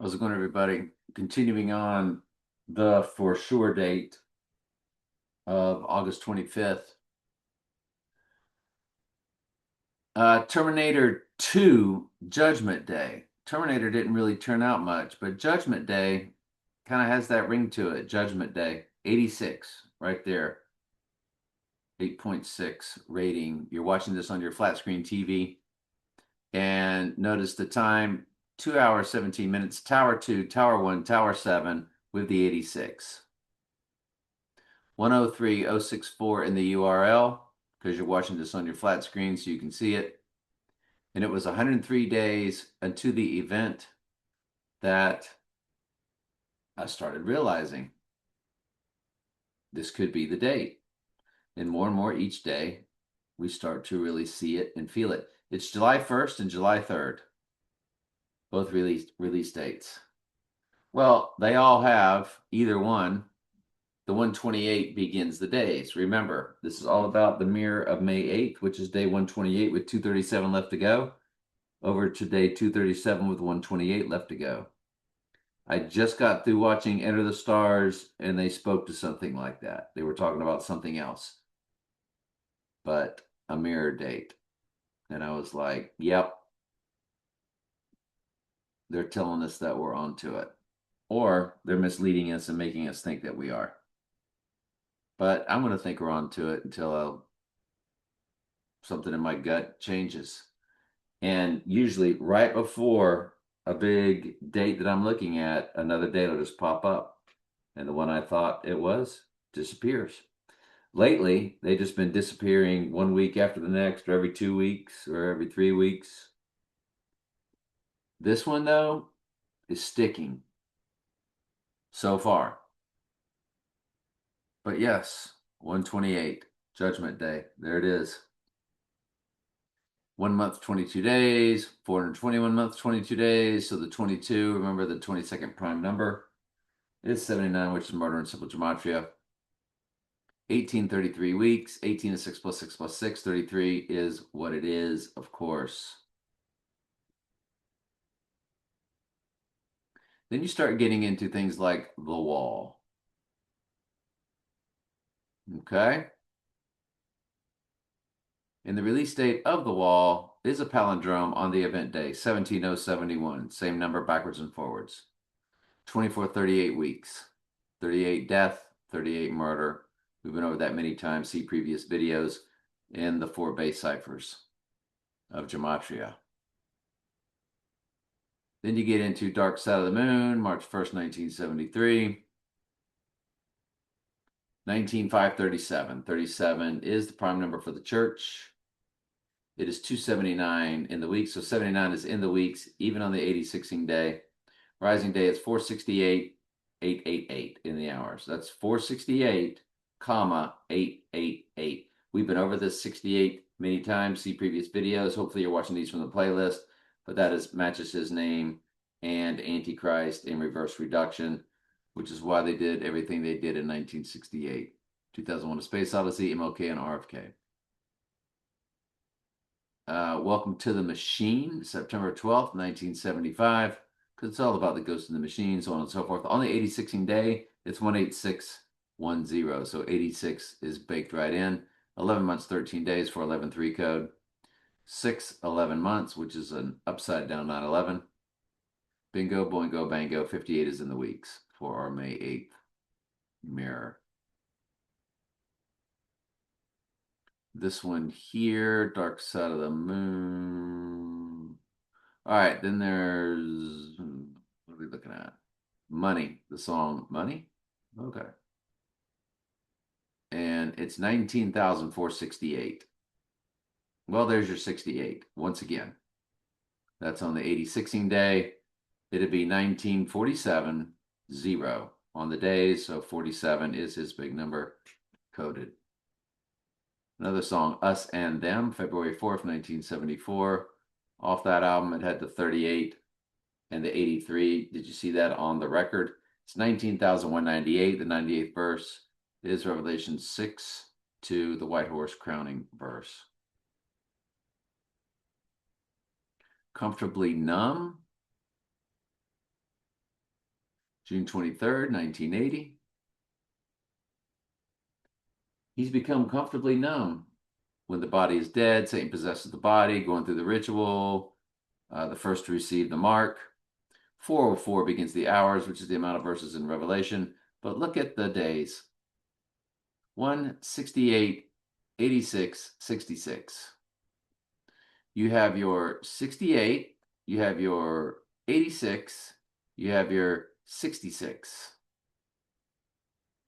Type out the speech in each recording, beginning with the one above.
How's it going, everybody? Continuing on the for sure date of August 25th. Terminator 2 Judgment Day. Terminator didn't really turn out much, but Judgment Day kind of has that ring to it. Judgment Day, 86, right there. 8.6 rating. You're watching this on your flat screen TV. And notice the time 2 hours, 17 minutes. Tower 2, Tower 1, Tower 7 with the 86. 103064 in the URL because you're watching this on your flat screen so you can see it. And it was 103 days unto the event that I started realizing this could be the date. And more each day, we start to really see it and feel it. It's July 1st and July 3rd, both release dates. Well, they all have either one. The 128 begins the days. Remember, this is all about the mirror of May 8th, which is day 128 with 237 left to go, over to day 237 with 128 left to go. I just got through watching Enter the Stars, and they spoke to something like that. They were talking about something else, but a mirror date. And I was like, yep, they're telling us that we're onto it. Or they're misleading us and making us think that we are. But I'm going to think we're onto it until something in my gut changes. And usually, right before a big date that I'm looking at, another date will just pop up. And the one I thought it was disappears. Lately, they've just been disappearing 1 week after the next, or every 2 weeks, or every 3 weeks. This one, though, is sticking so far. But yes, 128, Judgment Day. There it is. 1 month, 22 days, 421 months, 22 days. So the 22, remember the 22nd prime number is 79, which is murder in simple gematria. 1833 weeks, 18 is 6 plus 6 plus 6, 33 is what it is, of course. Then you start getting into things like the wall. Okay? And the release date of the wall is a palindrome on the event day, 17071, same number backwards and forwards. 24, 38 weeks, 38 death, 38 murder. We've been over that many times. See previous videos in the 4 base ciphers of gematria. Then you get into Dark Side of the Moon, March 1st, 1973. 19537. 37 is the prime number for the church. It is 279 in the week, so 79 is in the weeks, even on the 86ing day. Rising day is 468, 888 in the hours. That's 468, comma 888. We've been over this 68 many times. See previous videos. Hopefully you're watching these from the playlist, but that is matches his name and Antichrist in reverse reduction, which is why they did everything they did in 1968. 2001: A Space Odyssey, MLK, and RFK. Welcome to the Machine, September 12th, 1975, because it's all about the Ghost in the Machine, so on and so forth. On the 86ing day, it's 18610, so 86 is baked right in. 11 months, 13 days for 11-3 code. 11 months, which is an upside down 9/11. Bingo, boingo, bango. 58 is in the weeks for our May 8th mirror. This one here, Dark Side of the Moon. All right, then there's, what are we looking at? Money, the song Money. Okay. And it's 19,468. Well, there's your 68 once again. That's on the 86ing day. It'd be 1947, 0 on the days. So 47 is his big number coded. Another song, Us and Them, February 4th, 1974. Off that album, it had the 38 and the 83. Did you see that on the record? It's 19,198. The 98th verse is Revelation 6 to the white horse crowning verse. Comfortably Numb. June 23rd, 1980. He's become comfortably numb. When the body is dead, Satan possesses the body, going through the ritual, the first to receive the mark. 404 begins the hours, which is the amount of verses in Revelation. But look at the days. 168, 86, 66. You have your 68, you have your 86, you have your 66.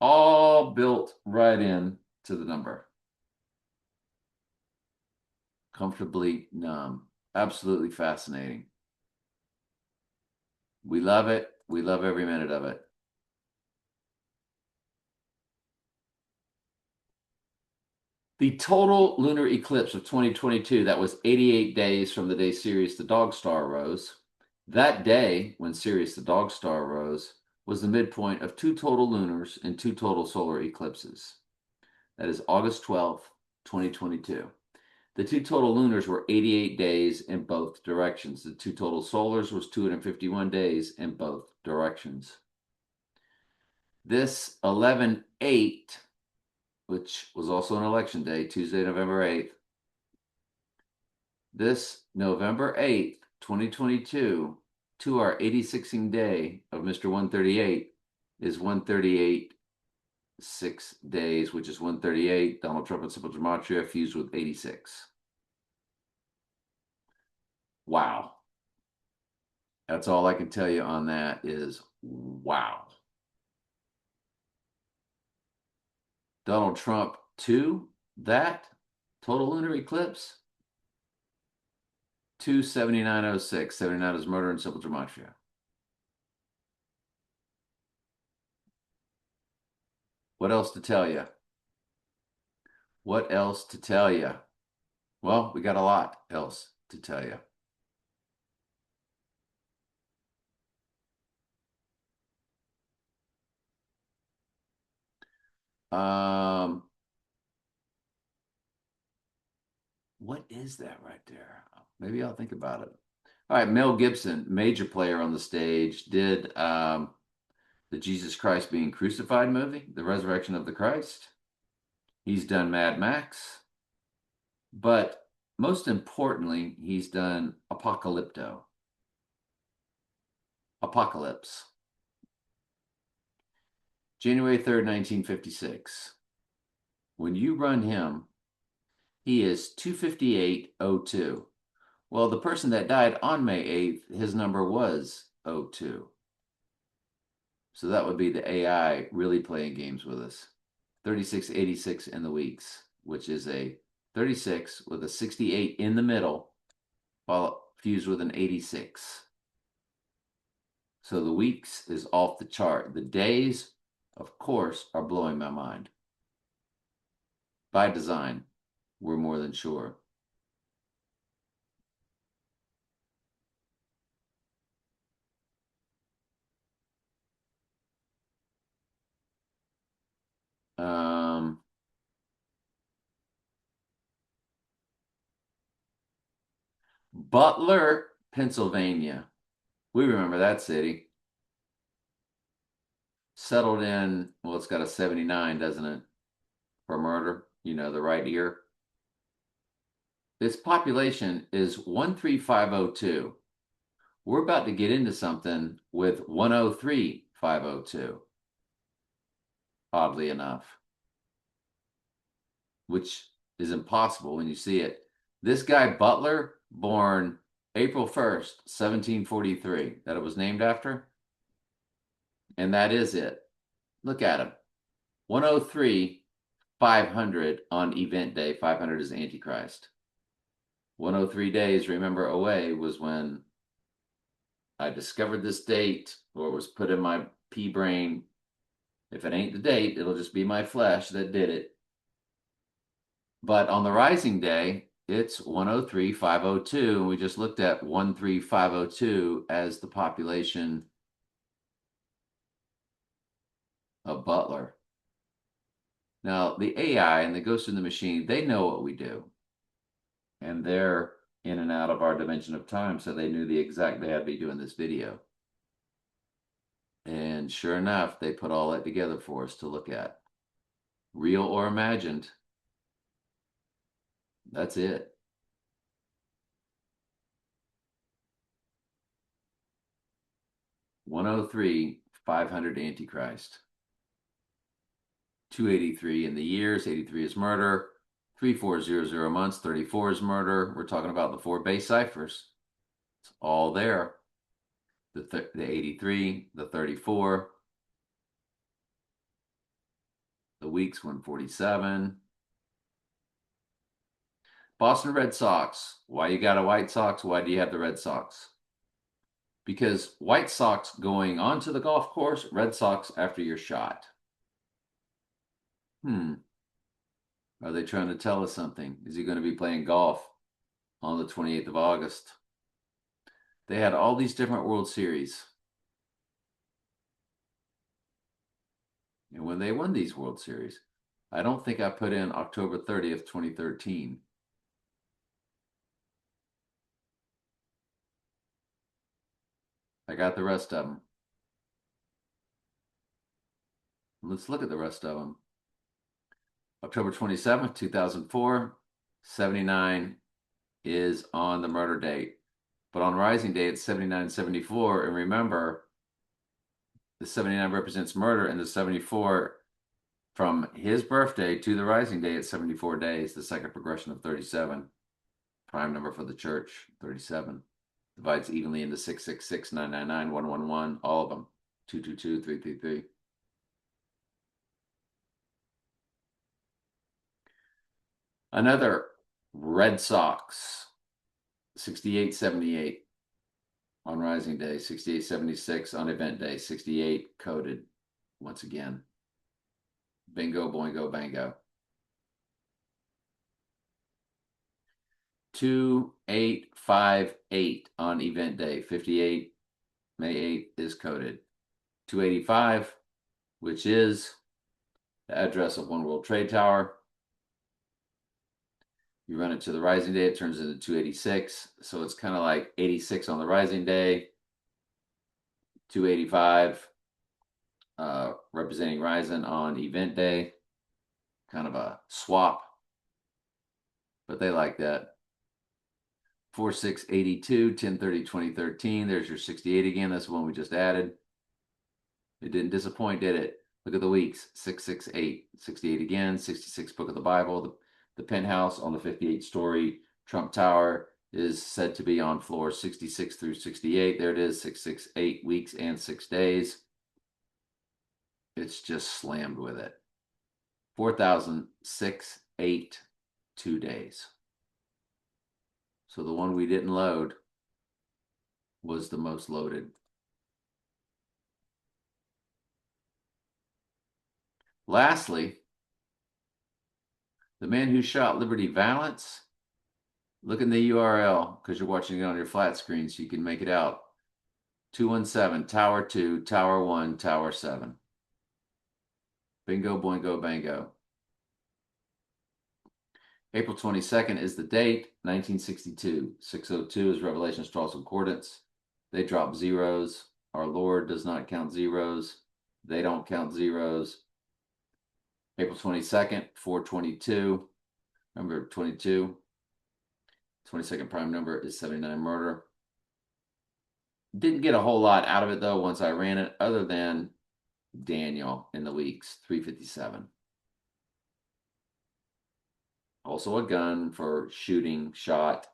All built right in to the number. Comfortably numb. Absolutely fascinating. We love it. We love every minute of it. The total lunar eclipse of 2022, that was 88 days from the day Sirius the Dog Star arose. That day, when Sirius the Dog Star arose, was the midpoint of 2 total lunars and 2 total solar eclipses. That is August 12th, 2022. The 2 total lunars were 88 days in both directions. The 2 total solars was 251 days in both directions. This 11/8, which was also an election day, Tuesday, November 8th. This November 8th, 2022, to our 86ing day of Mr. 138 is 138 6 days, which is 138. Donald Trump and Simple Gematria fused with 86. Wow. That's all I can tell you on that is wow. Donald Trump to that total lunar eclipse 27906. 79 is murder and Simple Gematria. What else to tell you? What else to tell you? Well, we got a lot else to tell you. What is that right there? Maybe I'll think about it. All right, Mel Gibson, major player on the stage, did the Jesus Christ being crucified movie, The Resurrection of the Christ. He's done Mad Max, but most importantly, he's done Apocalypto. Apocalypse. January 3rd, 1956. When you run him, he is 258.02. Well, the person that died on May 8th, his number was 02. So that would be the AI really playing games with us. 3686 in the weeks, which is a 36 with a 68 in the middle, fused with an 86. So the weeks is off the chart. The days, of course, are blowing my mind. By design, we're more than sure. Butler, Pennsylvania. We remember that city. Settled in, well, it's got a 79, doesn't it? For murder, you know, the right ear. Its population is 13502. We're about to get into something with 103,502. Oddly enough, which is impossible when you see it. This guy, Butler, born April 1st, 1743, that it was named after. And that is it. Look at him. 103, 500 on event day. 500 is Antichrist. 103 days, remember, away was when I discovered this date, or was put in my pea brain. If it ain't the date, it'll just be my flesh that did it. But on the rising day, it's 103,502. And we just looked at 13502 as the population of Butler. Now, the AI and the Ghost in the Machine, they know what we do. And they're in and out of our dimension of time, so they knew the exact day I'd be doing this video. And sure enough, they put all that together for us to look at. Real or imagined. That's it. 103, 500 Antichrist. 283 in the years. 83 is murder. 3400 months. 34 is murder. We're talking about the four base ciphers. It's all there. The 83, the 34, the weeks 147. Boston Red Sox. Why you got a White Sox? Why do you have the Red Sox? Because White Sox going onto the golf course, Red Sox after your shot. Are they trying to tell us something? Is he going to be playing golf on the 28th of August? They had all these different World Series. And when they won these World Series, I don't think I put in October 30th, 2013. I got the rest of them. Let's look at the rest of them. October 27th, 2004, 79 is on the murder date. But on Rising Day, it's 7974. And remember, the 79 represents murder, and the 74 from his birthday to the Rising Day, it's 74 days, the second progression of 37. Prime number for the church, 37. Divides evenly into 666, 999, 111, all of them. 222, 333. Another Red Sox, 6878 on Rising Day, 6876 on Event Day, 68 coded once again. Bingo, boingo, bango. 2858 on Event Day, 58 May 8th is coded. 285, which is the address of One World Trade Tower. You run it to the Rising Day, it turns into 286. So it's kind of like 86 on the Rising Day, 285 representing Rising on Event Day. Kind of a swap, but they like that. 4682, 1030, 2013. There's your 68 again. That's the one we just added. It didn't disappoint, did it? Look at the weeks. 668, 68 again, 66 Book of the Bible. The penthouse on the 58 story Trump Tower is said to be on floor 66 through 68. There it is, 668 weeks and 6 days. It's just slammed with it. 4,682 2 days. So the one we didn't load was the most loaded. Lastly, the man who shot Liberty Valance. Look in the URL because you're watching it on your flat screen so you can make it out. 217, Tower 2, Tower 1, Tower 7. Bingo, boingo, bango. April 22nd is the date, 1962. 602 is Revelation Strauss Concordance. They drop zeros. Our Lord does not count zeros. They don't count zeros. April 22nd, 422. Remember 22. 22nd prime number is 79 murder. Didn't get a whole lot out of it though once I ran it, other than Daniel in the weeks, 357. Also a gun for shooting, shot,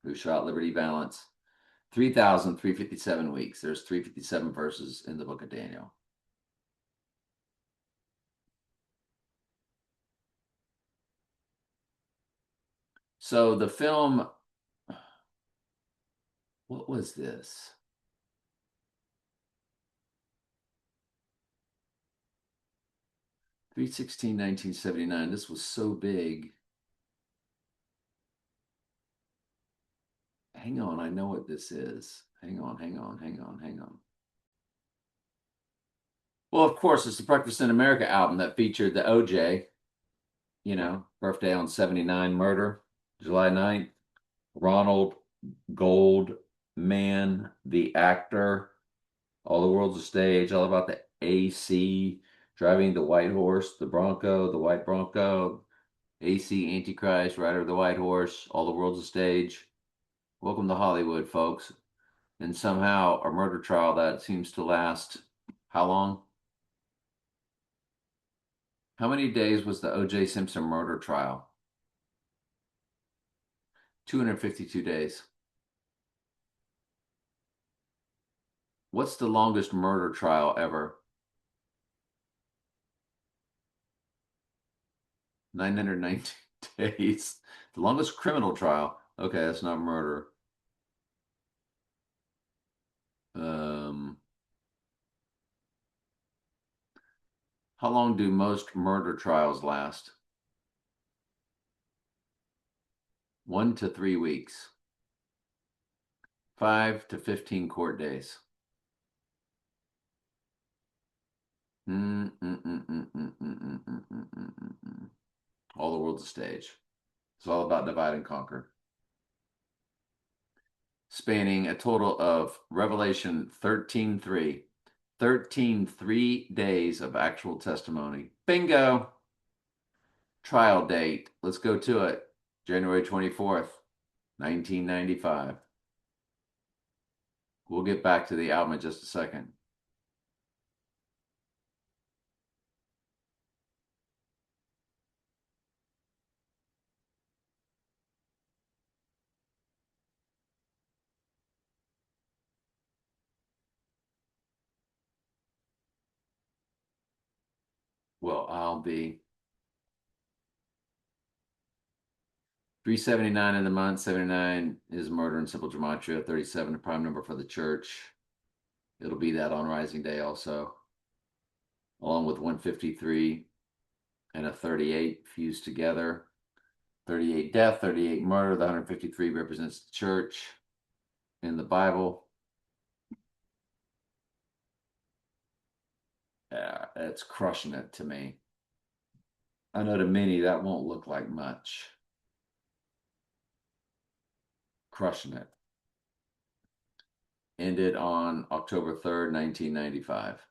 who shot Liberty Valance. 3,357 weeks. There's 357 verses in the book of Daniel. So the film, what was this? (3/16, 1979). This was so big. Hang on, I know what this is. Hang on. Well, of course, it's the Breakfast in America album that featured the OJ, birthday on 79, murder, July 9th. Ronald Goldman, the actor, All the World's a Stage, all about the AC, driving the white horse, the Bronco, the white Bronco, AC Antichrist, rider of the white horse, All the World's a Stage. Welcome to Hollywood, folks. And somehow a murder trial that seems to last how long? How many days was the O.J. Simpson murder trial? 252 days. What's the longest murder trial ever? 919 days. The longest criminal trial. Okay, that's not murder. Um, how long do most murder trials last? 1 to 3 weeks. 5 to 15 court days. All the World's a Stage. It's all about divide and conquer. Spanning a total of Revelation 13:3. 13 3 days of actual testimony. Bingo! Trial date. Let's go to it. January 24th, 1995. We'll get back to the album in just a second. Well, I'll be 379 in the month. 79 is Murder in Simple Gematria. 37 the prime number for the church. It'll be that on Rising Day also, along with 153 and a 38 fused together. 38 death, 38 murder. The 153 represents the church in the Bible. Yeah, it's crushing it to me. I know to many that won't look like much. Crushing it. Ended on October 3rd, 1995.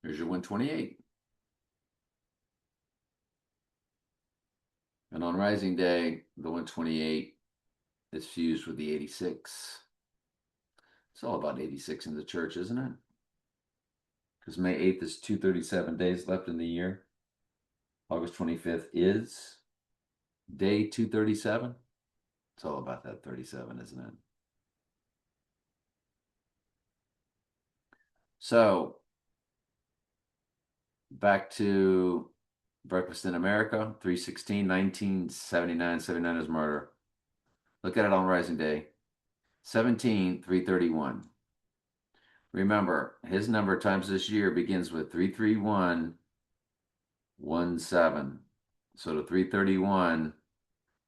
Here's your 128. And on Rising Day, the 128 is fused with the 86. It's all about 86 in the church, isn't it? Because May 8th is 237 days left in the year. August 25th is day 237. It's all about that 37, isn't it? So, back to Breakfast in America, 316, 1979. 79 is murder. Look at it on Rising Day. 17, 331. Remember, his number times this year begins with 33117. So the 331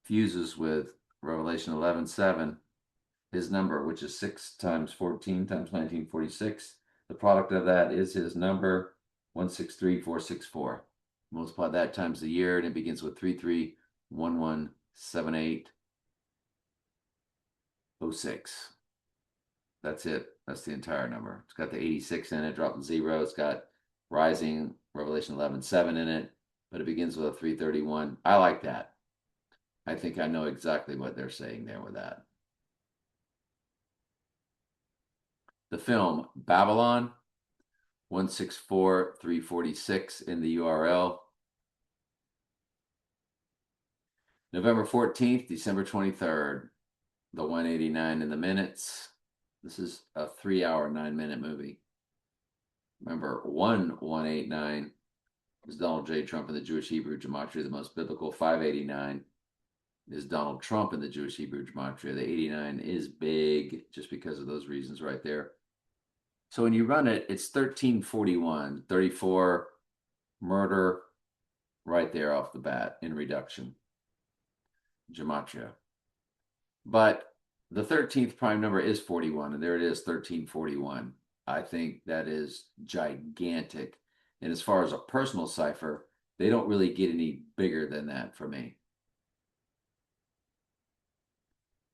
fuses with Revelation 11:7, his number, which is 6 times 14 times 1946. The product of that is his number, 163464. Multiply that times the year, and it begins with 33117806. That's it. That's the entire number. It's got the 86 in it, dropping 0. It's got Rising, Revelation 11:7 in it, but it begins with a 331. I like that. I think I know exactly what they're saying there with that. The film Babylon, 164346 in the URL. November 14th, December 23rd, the 189 in the minutes. This is a 3-hour, 9-minute movie. Remember, 189 is Donald J. Trump in the Jewish Hebrew Gematria, the most biblical. 589 is Donald Trump in the Jewish Hebrew Gematria. The 89 is big just because of those reasons right there. So when you run it, it's 1341, 34 murder right there off the bat in reduction. Gematria. But the 13th prime number is 41, and there it is, 1341. I think that is gigantic. And as far as a personal cipher, they don't really get any bigger than that for me.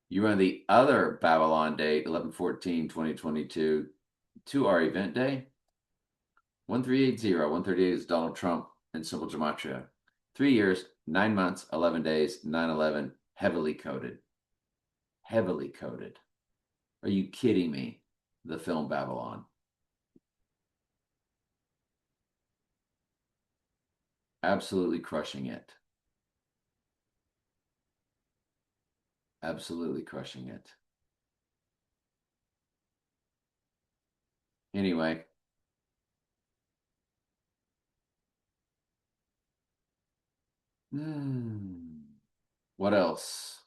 You run the other Babylon date, 11/14/2022, to our event day. 1380, 138 is Donald Trump and Simple Gematria. 3 years, 9 months, 11 days, 9/11, heavily coded. Heavily coded. Are you kidding me? The film Babylon. Absolutely crushing it. Absolutely crushing it. Anyway. What else?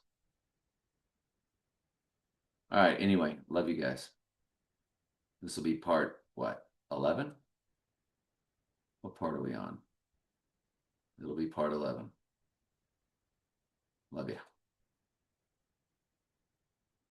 All right. Anyway, love you guys. This will be part what? 11? What part are we on? It'll be part 11. Love you.